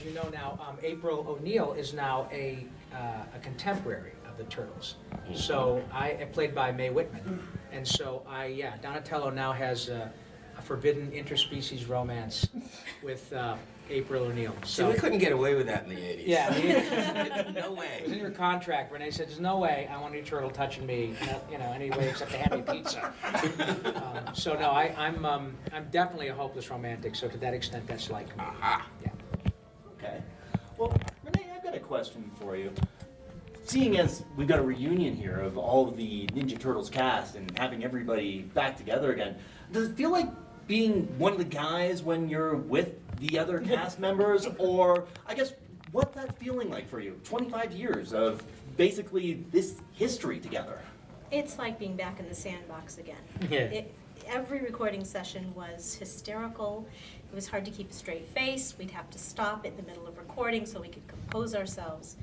you know now, April O'Neil is now a contemporary of the Turtles. So played by Mae Whitman. And so Donatello now has a forbidden interspecies romance with April O'Neil. So we couldn't get away with that in the 80s. Yeah, no way. It was in your contract. Renae said, "There's no way I want any turtle touching me, any way except to hand me pizza." So no, I'm definitely a hopeless romantic. So to that extent, that's like me. Aha. Yeah. Okay. Well, Renae, I've got a question for you. Seeing as we've got a reunion here of all of the Ninja Turtles cast and having everybody back together again, does it feel like being one of the guys when you're with the other cast members? Or, I guess, what's that feeling like for you? 25 years of basically this history together. It's like being back in the sandbox again. Yeah. Every recording session was hysterical. It was hard to keep a straight face. We'd have to stop in the middle of recording so we could compose ourselves.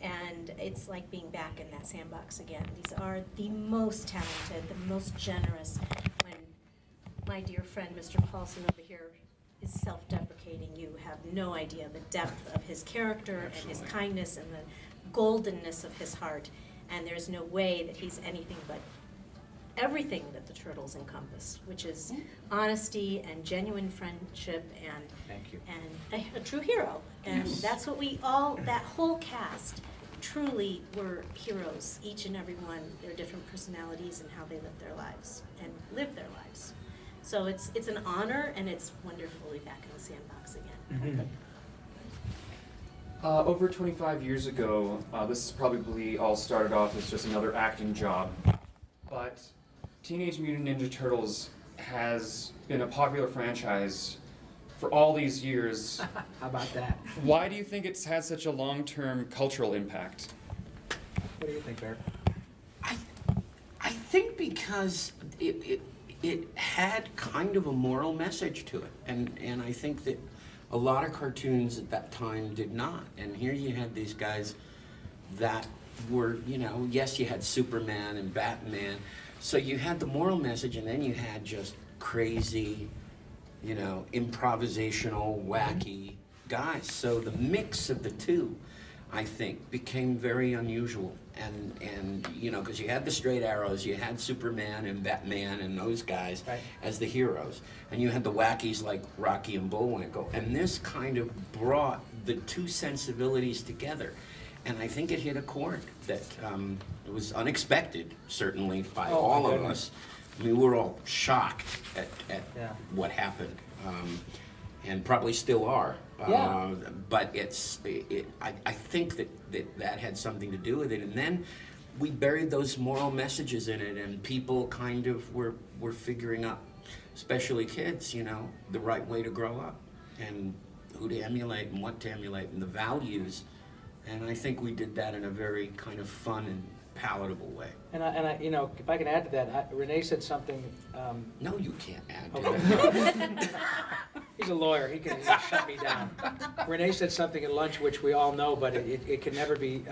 And it's like being back in that sandbox again. These are the most talented, the most generous. When my dear friend, Mr. Paulsen over here, is self-deprecating, you have no idea the depth of his character and his kindness and the goldenness of his heart. And there's no way that he's anything but everything that the Turtles encompass, which is honesty and genuine friendship and Thank you. and a true hero. And that's what that whole cast truly were heroes, each and every one, their different personalities and how they live their lives and live their lives. So it's an honor, and it's wonderful to be back in the sandbox again. Over 25 years ago, this probably all started off as just another acting job, but Teenage Mutant Ninja Turtles has been a popular franchise for all these years. How about that? Why do you think it's had such a long-term cultural impact? What do you think, Eric? I think because it had kind of a moral message to it, and I think that a lot of cartoons at that time did not. And here you had these guys that were, yes, you had Superman and Batman, so you had the moral message, and then you had just crazy, improvisational, wacky guys. So the mix of the two, I think, became very unusual. And because you had the straight arrows, you had Superman and Batman and those guys as the heroes. And you had the wackies like Rocky and Bullwinkle. And this kind of brought the two sensibilities together. And I think it hit a chord that it was unexpected, certainly, by all of us. I mean, we were all shocked at what happened, and probably still are. But I think that had something to do with it. And then we buried those moral messages in it, and people kind of were figuring out, especially kids, the right way to grow up, and who to emulate and what to emulate, and the values. And I think we did that in a very kind of fun and palatable way. And I if I can add to that, Renae said something. No, you can't add to that. He's a lawyer. He can shut me down. Renae said something at lunch, which we all know, but it can never be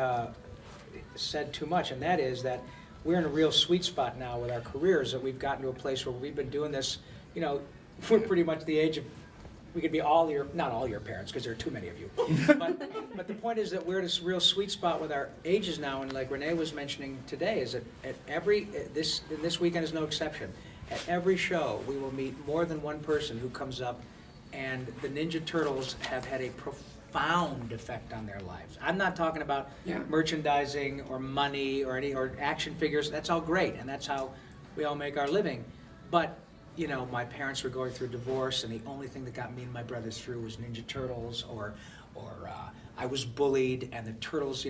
said too much, and that is that we're in a real sweet spot now with our careers, that we've gotten to a place where we've been doing this, we're pretty much the age of, we could be not all your parents, because there are too many of you, but the point is that we're in this real sweet spot with our ages now, and like Renae was mentioning today, is that this weekend is no exception. At every show, we will meet more than one person who comes up, and the Ninja Turtles have had a profound effect on their lives. I'm not talking about merchandising or money or action figures. That's all great, and that's how we all make our living. But my parents were going through a divorce, and the only thing that got me and my brothers through was Ninja Turtles, or I was bullied, and the Turtles,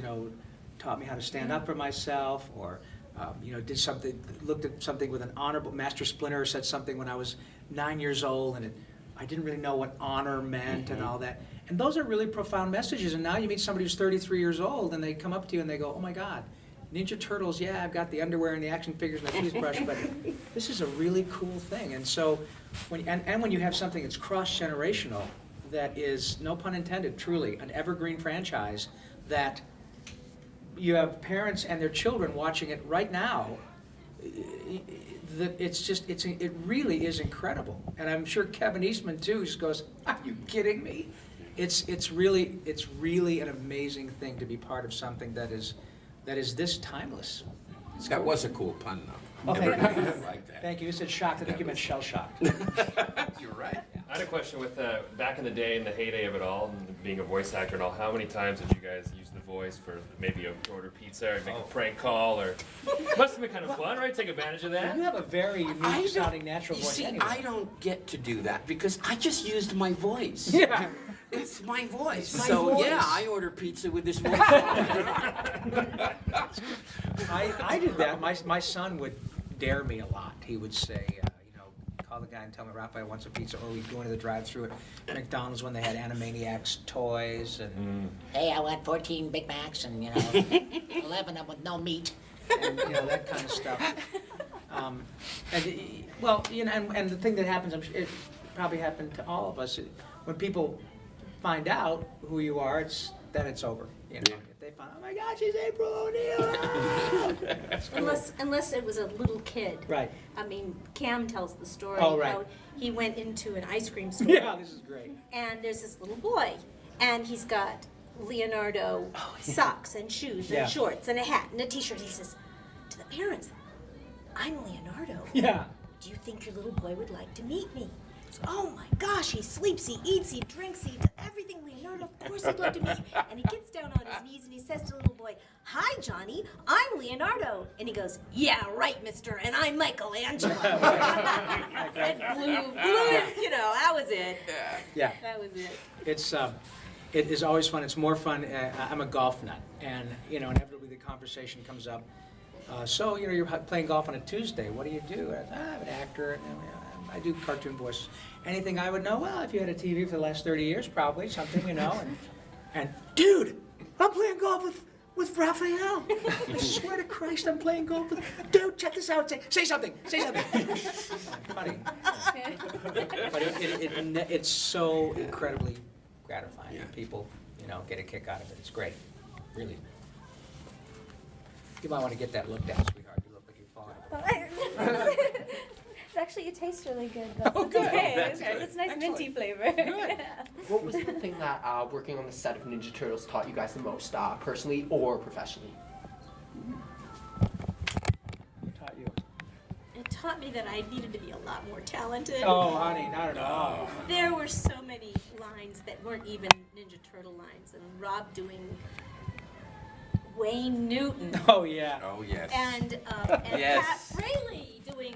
taught me how to stand up for myself, or looked at something with an honorable. Master Splinter said something when I was 9 years old, and I didn't really know what honor meant and all that. And those are really profound messages. And now you meet somebody who's 33 years old, and they come up to you and they go, "Oh my God, Ninja Turtles, yeah, I've got the underwear and the action figures and the toothbrush, but this is a really cool thing." And so, when you have something that's cross-generational, that is, no pun intended, truly, an evergreen franchise, that you have parents and their children watching it right now, it really is incredible. And I'm sure Kevin Eastman, too, just goes, "Are you kidding me?" It's really an amazing thing to be part of something that is this timeless. That was a cool pun, though. Oh, Never thank knew you. you like that. Thank you. You said shocked. I think you meant shell shocked. You're right. I had a question with back in the day, in the heyday of it all, and being a voice actor and all. How many times did you guys use the voice for maybe a order pizza or make a prank call, or must have been kind of fun, right? Take advantage of that. You have a very unique sounding natural You voice see, anyway. I don't get to do that because I just used my voice. Yeah. It's my voice. It's my so voice. yeah, I order pizza with this voice. I did that. My son would dare me a lot. He would say, call the guy and tell him Raphael wants a pizza, or we'd go into the drive-thru at McDonald's when they had Animaniacs toys, and Hey, I want 14 Big Macs and, 11 of them with no meat. and that kind of stuff. And the thing that happens, it probably happened to all of us. When people find out who you are, then it's over. If they find, oh my gosh, she's April O'Neil. Unless it was a little kid. Right. I mean, Cam tells the story Oh, right. how he went into an ice cream store. Yeah, this is great. And there's this little boy, and he's got Leonardo socks and shoes Yeah. and shorts and a hat and a t-shirt. And he says to the parents, "I'm Leonardo. Yeah. Do you think your little boy would like to meet me?" Oh my gosh, he sleeps, he eats, he drinks, he does everything Leonardo, of course he'd love to meet. And he gets down on his knees and he says to the little boy, "Hi, Johnny, I'm Leonardo." And he goes, "Yeah, right, mister, and I'm Michelangelo." And blue, that was it. Yeah. That was it. It is always fun. It's more fun. I'm a golf nut, and inevitably the conversation comes up. So you're playing golf on a Tuesday. What do you do? I'm an actor. And, I do cartoon voices. Anything I would know? Well, if you had a TV for the last 30 years, probably something, And dude, I'm playing golf with Raphael. I swear to Christ, I'm playing golf with. Dude, check this out. Say something. Say something. Funny. But it's so incredibly gratifying. Yeah. People, get a kick out of it. It's great, really. You might want to get that looked at, sweetheart. You look like you're falling apart. Actually, it tastes really good. Though. Oh, good. Okay. Oh, that's It's good. nice Excellent. minty flavor. Good. What was the thing that working on the set of Ninja Turtles taught you guys the most, personally or professionally? Who taught you? It taught me that I needed to be a lot more talented. Oh, honey, not at all. There were so many lines that weren't even Ninja Turtle lines, and Rob doing Wayne Newton, Oh, yeah. Oh yes. and Yes. Pat Fraley doing,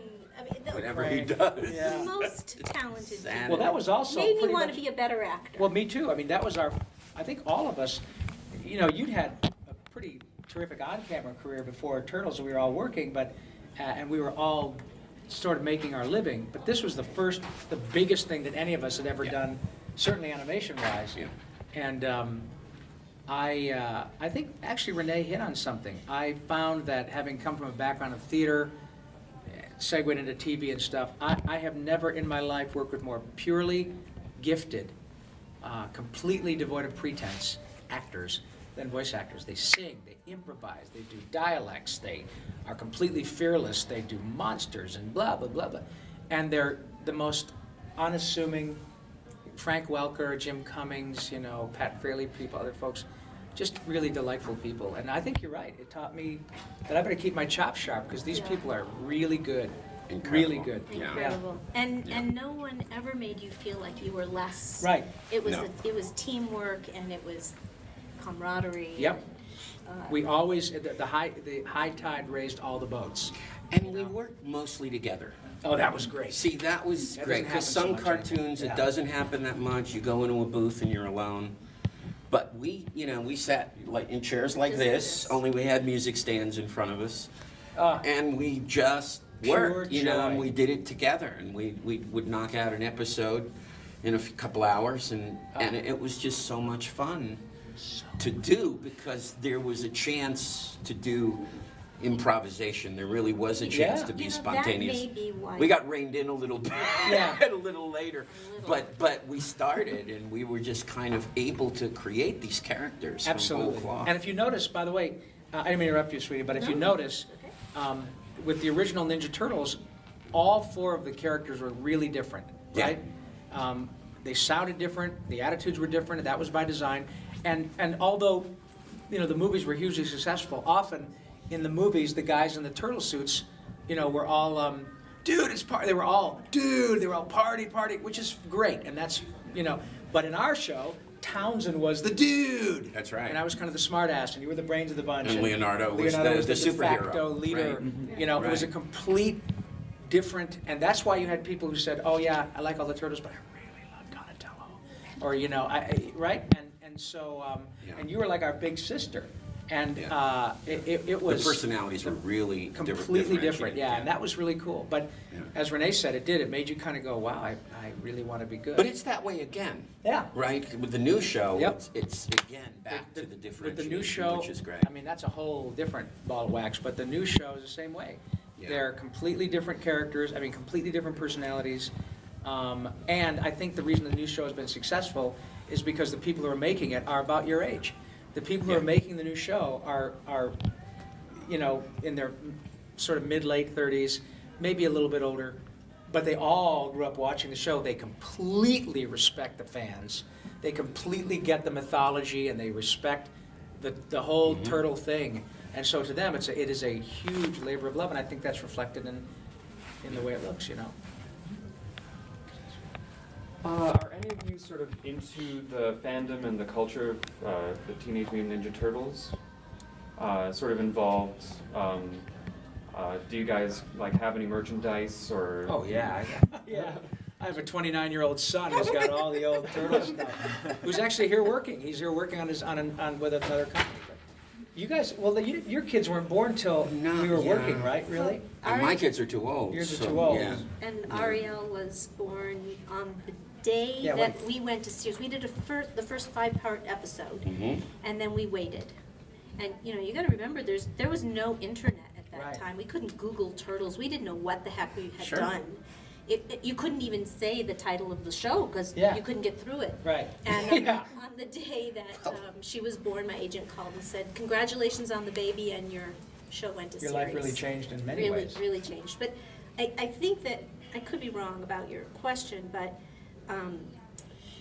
Whatever he Frank. does. the Yeah. most talented Sand. people. Well, that was also Made me pretty want much. to be a better actor. Well, me too. I mean, that was I think all of us, you'd had a pretty terrific on-camera career before Turtles, and we were all working, but, and we were all sort of making our living, but this was the biggest thing that any of us had ever done, certainly animation-wise. Yeah. And I think actually Renae hit on something. I found that having come from a background of theater, segued into TV and stuff, I have never in my life worked with more purely gifted, completely devoid of pretense actors than voice actors. They sing, they improvise, they do dialects, they are completely fearless, they do monsters and blah, blah, blah, blah. And they're the most unassuming, Frank Welker, Jim Cummings, Pat Fraley, people, other folks, just really delightful people. And I think you're right. It taught me that I better keep my chops sharp because these people are really good. Really Incredible. good. Yeah. Incredible. And no one ever made you feel like you were less. Right. It was No. it was teamwork and it was camaraderie. Yep. and, We always, the high tide raised all the boats. And we worked mostly together. Oh, that was great. See, that was That great, doesn't because happen so some much cartoons, anymore. it Yeah. doesn't happen that much. You go into a booth and you're alone. But we sat like in chairs like Just like this, this. only we had music stands in front of us. Ah. And we just Pure worked, and joy. we did it together. And we would knock out an episode in a couple hours, and it was just so much fun to do because there was a chance to do improvisation. There really was a chance Yeah. to be You know, spontaneous. That may be why. We got reined in a little bit, Yeah. a little later, but we started, and we were just kind of able to create these characters from Absolutely. whole cloth. And if you notice, by the way, I didn't mean to interrupt you, sweetie, but if you notice, with the original Ninja Turtles, all four of the characters were really different, Yeah. right? they sounded different, the attitudes were different, and that was by design. And although, you know, the movies were hugely successful, often in the movies, the guys in the turtle suits, you know, were all, dude, it's party. They were all party, which is great. And that's, you know, but in our show, Townsend was the dude. That's right. And I was kind of the smart ass, and you were the brains of the bunch. And Leonardo was was the de superhero. facto leader. Right. You know, it was a Right. complete different, and that's why you had people who said, "Oh yeah, I like all the turtles, but I really love Donatello," or you know, right? And so, Yeah. and you were like our big sister, and Yeah. it was The personalities were really completely different. differentiated, Yeah, and that was really cool. But Yeah. as Renae said, it made you kind of go, "Wow, I really want to be good." But it's that way again. Yeah. Right? With the new show, Yep. it's again back to the With differentiation, the new show, which is great. I mean, that's a whole different ball of wax, but the new show is the same way. Yeah. They're completely different characters, I mean, completely different personalities. And I think the reason the new show has been successful is because the people who are making it are about your age. The people who Yeah. are making the new show are, you know, in their sort of mid-late 30s, maybe a little bit older, but they all grew up watching the show. They completely respect the fans. They completely get the mythology, and they respect the whole turtle thing. And so to them, it is a huge labor of love, and I think that's reflected in the way it looks, you know. Are any of you sort of into the fandom and the culture of the Teenage Mutant Ninja Turtles? Sort of involved? Do you guys like have any merchandise or? Oh yeah, yeah. I have a 29-year-old son who's got all the old turtle stuff. Who's actually here working. He's here working on with another company. But you guys, well, your kids weren't born till No, we were yeah. working, right? Really? And my kids are too old. Yours are so, too old. Yeah. And Ariel was born on the day Yeah, that we went to Sears. We did the first 5-part episode, and then we waited. And you know, you got to remember, there was no internet at that Right. time. We couldn't Google turtles. We didn't know what the heck we had Sure. done. You couldn't even say the title of the show because Yeah. you couldn't get through it. Right. And Yeah. on the day that she was born, my agent called and said, "Congratulations on the baby, and your show went to Your series." life really changed in many really, ways. really changed. But I think that, I could be wrong about your question, but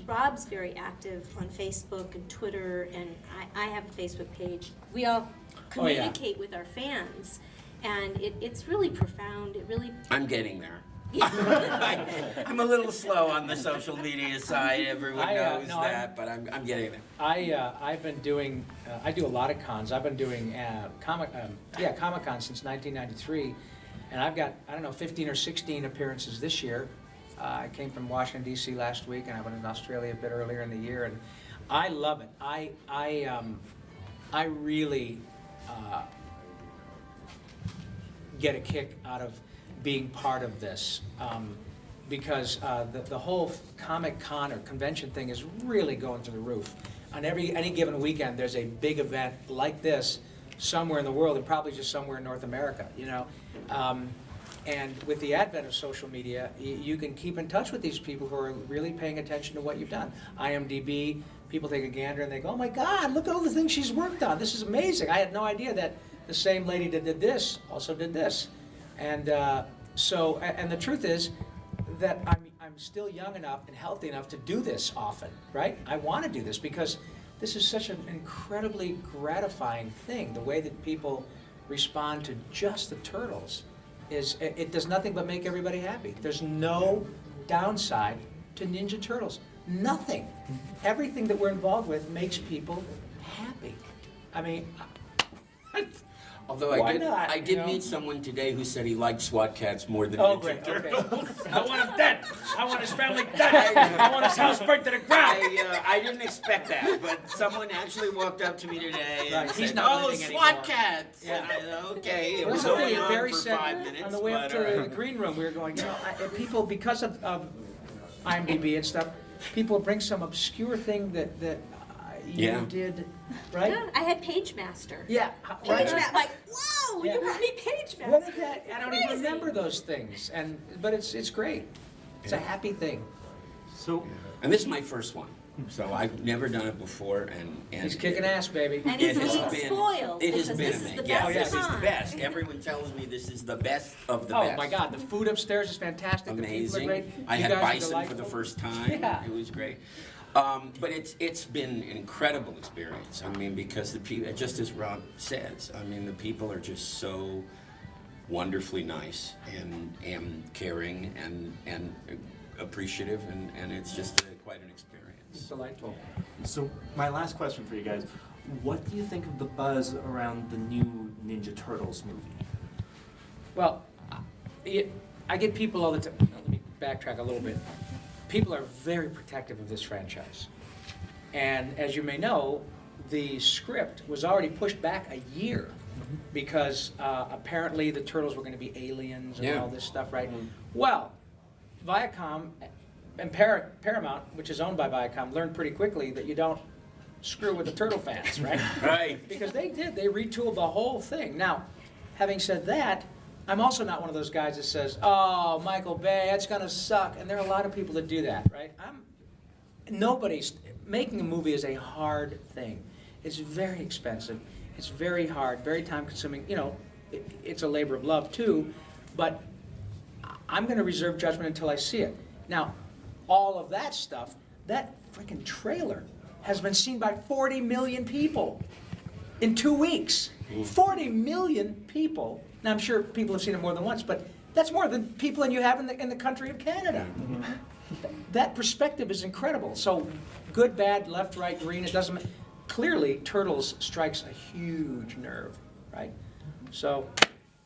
Rob's very active on Facebook and Twitter, and I have a Facebook page. We all Oh, yeah. communicate with our fans, and it's really profound. It really... I'm getting there. I'm a little slow on the social media side. Everyone knows no, that, but I'm getting there. I've been doing, I do a lot of cons. I've been doing Comic-Con since 1993, and I've got, I don't know, 15 or 16 appearances this year. I came from Washington, D.C. last week, and I went in Australia a bit earlier in the year, and I love it. I really get a kick out of being part of this, because the whole Comic-Con or convention thing is really going through the roof. On any given weekend, there's a big event like this somewhere in the world, and probably just somewhere in North America, you know. And with the advent of social media, you can keep in touch with these people who are really paying attention to what you've done. IMDb, people take a gander and they go, "Oh my God, look at all the things she's worked on. This is amazing. I had no idea that the same lady that did this also did this." And and the truth is that I'm still young enough and healthy enough to do this often, right? I want to do this because this is such an incredibly gratifying thing. The way that people respond to just the turtles it does nothing but make everybody happy. There's no downside to Ninja Turtles. Nothing. Everything that we're involved with makes people happy. I mean, Although why not, I you did know? meet someone today who said he liked SWAT cats more than Oh, Ninja great. Turtles. Okay. I want him dead. I want his family dead. I want his house burnt to the ground. I didn't expect that, but someone actually walked up to me today and Right, he's said, not "Oh, living SWAT anymore." cats!" Yeah. And I said, "Okay, it Well, was that's the only thing, on Barry for said 5 minutes." on the way up but, to all the right. green room, we were going, you know, people, because of IMDb and stuff, people bring some obscure thing that you Yeah. did, right? Yeah, I had Page Master. Yeah, Page right. Master, like, whoa, Yeah. you want me Page Master? What is that? I don't even Crazy. remember those things, but it's great. It's a happy thing. So, And this is my first one. So I've never done it before, and He's kicking ass, baby. And It it's has being been- spoiled, It has because been this is the amazing. best Yes, this is the time. best. Everyone tells me this is the best of the Oh, best. my God, the food upstairs is fantastic. The people are Amazing. great. I You had guys are bison for delightful. the first time. Yeah. It was great. But it's been an incredible experience. I mean, because the people, just as Rob says, I mean, the people are just so wonderfully nice and caring and appreciative, and it's just quite an experience. It's delightful. So my last question for you guys, what do you think of the buzz around the new Ninja Turtles movie? Well, I get people all the time. Let me backtrack a little bit. People are very protective of this franchise. And as you may know, the script was already pushed back a year because apparently the Turtles were going to be aliens and all this stuff, right? Well, Viacom and Paramount, which is owned by Viacom, learned pretty quickly that you don't screw with the Turtle fans, right? Right. Because they did. They retooled the whole thing. Now, having said that, I'm also not one of those guys that says, "Oh, Michael Bay, that's gonna suck." And there are a lot of people that do that, right? Nobody's making a movie is a hard thing. It's very expensive. It's very hard, very time-consuming. You know, it's a labor of love too. But I'm going to reserve judgment until I see it. Now, all of that stuff, that freaking trailer has been seen by 40 million people in 2 weeks. 40 million people. Now, I'm sure people have seen it more than once, but that's more than people than you have in the country of Canada. That perspective is incredible. So, good, bad, left, right, green, it doesn't matter. Clearly, Turtles strikes a huge nerve, right? So,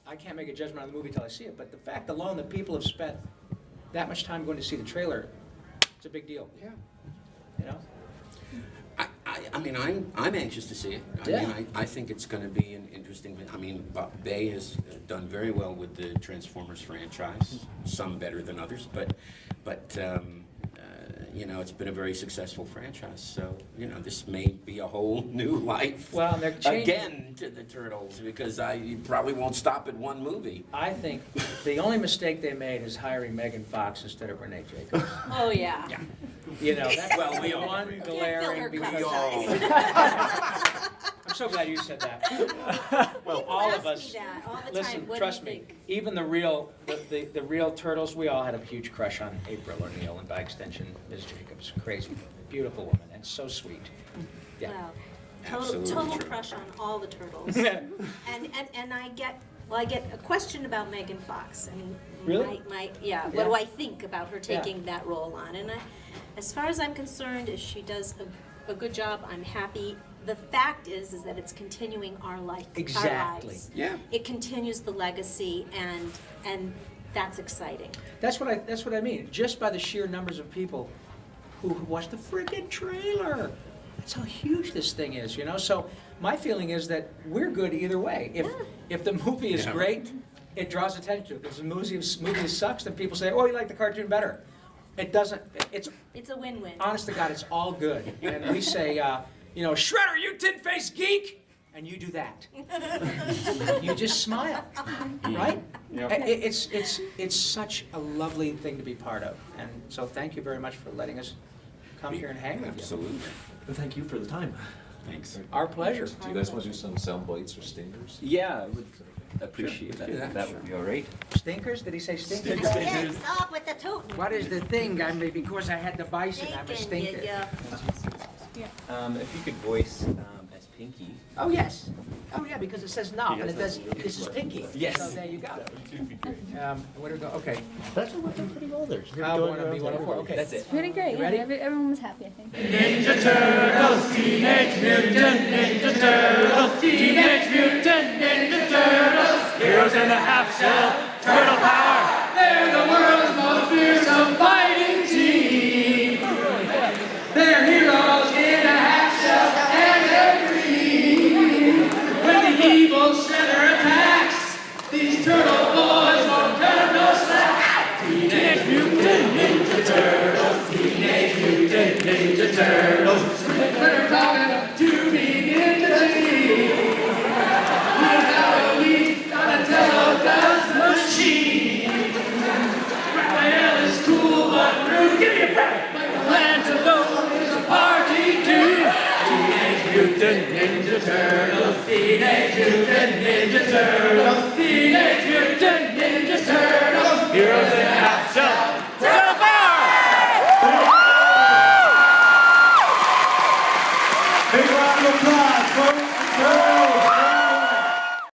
I can't make a judgment on the movie until I see it, but the fact alone that people have spent that much time going to see the trailer, it's a big deal. Yeah. You know? I mean, I'm anxious to see it. I think it's going to be an interesting. I mean, Bay has done very well with the Transformers franchise. Some better than others, but you know, it's been a very successful franchise. So you know, this may be a whole new life. Well, they're changing again to the Turtles because you probably won't stop at one movie. I think the only mistake they made is hiring Megan Fox instead of Renae Jacobs. Oh, yeah. Yeah. You know, that's Well, we all one agree. glaring Can't fill her because cup size. I'm so glad you said that. Well, People all ask of me us. that all the Listen, time. What trust do you me. think? Even the real Turtles, we all had a huge crush on April O'Neil and by extension Ms. Jacobs. Crazy, beautiful woman, and so sweet. Yeah. Wow. Absolutely Total true. crush on all the Turtles. and I get a question about Megan Fox and Really? what Yeah. do I think about her taking that role on? And as far as I'm concerned, if she does a good job, I'm happy. The fact is that it's continuing our life, Exactly. our lives. Yeah. It continues the legacy, and that's exciting. That's what I mean. Just by the sheer numbers of people who watched the freaking trailer. That's how huge this thing is, you know? So my feeling is that we're good either way. If the movie is Yeah. great, it draws attention to it. If the movie sucks, then people say, "Oh, you like the cartoon better." It doesn't. It's a win-win. Honest to God, it's all good. And we say, you know, "Shredder, you tin-faced geek!" And you do that. You just smile, right? Yep. It's such a lovely thing to be part of. And so thank you very much for letting us come here and hang with you. Absolutely. Well, thank you for the time. Thanks. Our pleasure. Do you guys want to do some sound bites or stingers? Yeah, I would appreciate Sure, let's do that. that. That would be all right. Stinkers? Did he say stinkers? Hey, stop with the tooting. What is the thing? I mean, because I had the bison, I'm a Stinking, stinker. If you could voice as Pinky. Oh, yes. Oh, yeah, because it says knob, and it does, this is pinky. Yes. So there you go. Where do we go? Okay. That's working pretty well there. I want to be 104, okay. That's it. Pretty great. You Yeah, ready? everyone was happy, I think. Ninja Turtles, Teenage Mutant Ninja Turtles, Teenage Mutant Ninja Turtles, heroes in a half shell, turtle power, they're the world's most fearsome fighting team. They're heroes in a half shell and they're green. When the evil Shredder attacks, these turtle boys won't turn no slack. Teenage Mutant Ninja Turtles.